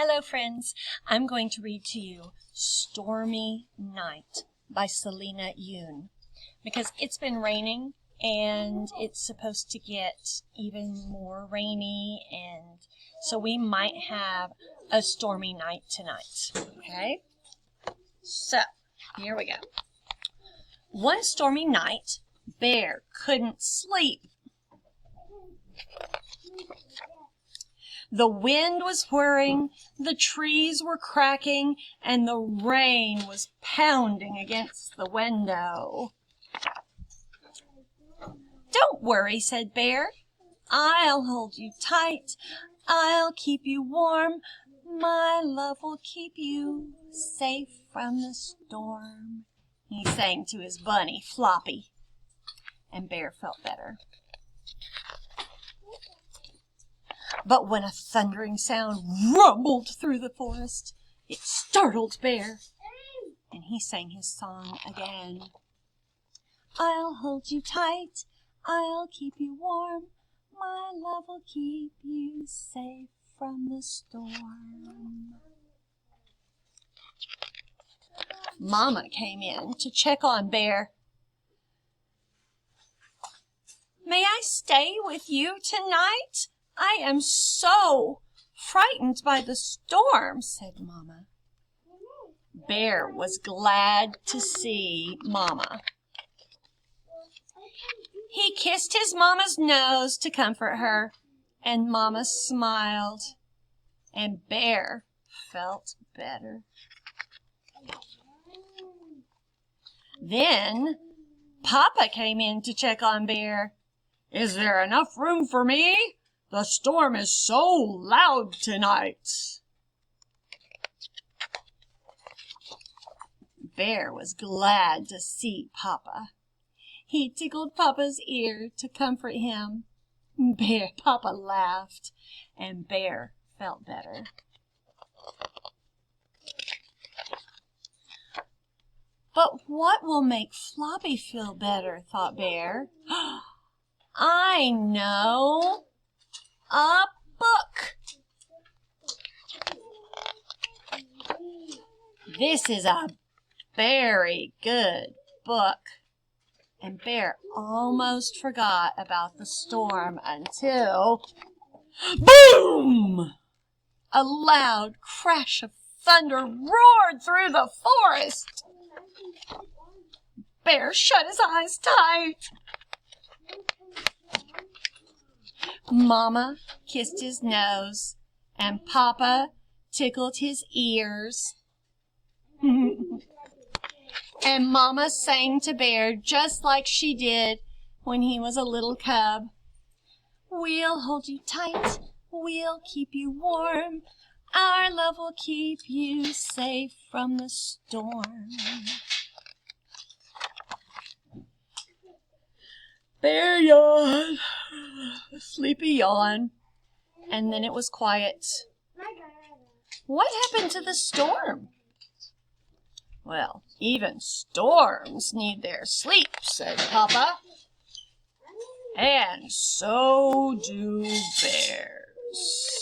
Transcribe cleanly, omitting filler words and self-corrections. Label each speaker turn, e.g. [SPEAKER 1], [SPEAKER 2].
[SPEAKER 1] Hello friends, I'm going to read to you Stormy Night by Selena Yoon because it's been raining and it's supposed to get even more rainy, and so we might have a stormy night tonight. Okay, so here we go. One stormy night, Bear couldn't sleep. The wind was whirring, the trees were cracking, and the rain was pounding against the window. "Don't worry," said Bear. "I'll hold you tight. I'll keep you warm. My love will keep you safe from the storm," he sang to his bunny, Floppy. And Bear felt better. But when a thundering sound rumbled through the forest, it startled Bear, and he sang his song again. "I'll hold you tight, I'll keep you warm, my love will keep you safe from the storm." Mama came in to check on Bear. "May I stay with you tonight? I am so frightened by the storm," said Mama. Bear was glad to see Mama. He kissed his Mama's nose to comfort her, and Mama smiled, and Bear felt better. Then Papa came in to check on Bear. "Is there enough room for me? The storm is so loud tonight." Bear was glad to see Papa. He tickled Papa's ear to comfort him. Papa laughed, and Bear felt better. "But what will make Floppy feel better?" thought Bear. "I know! A book! This is a very good book." And Bear almost forgot about the storm until boom! A loud crash of thunder roared through the forest. Bear shut his eyes tight. Mama kissed his nose, and Papa tickled his ears. And Mama sang to Bear just like she did when he was a little cub. "We'll hold you tight, we'll keep you warm, our love will keep you safe from the storm." Bear yawned, a sleepy yawn, and then it was quiet. "What happened to the storm?" "Well, even storms need their sleep," said Papa. "And so do bears."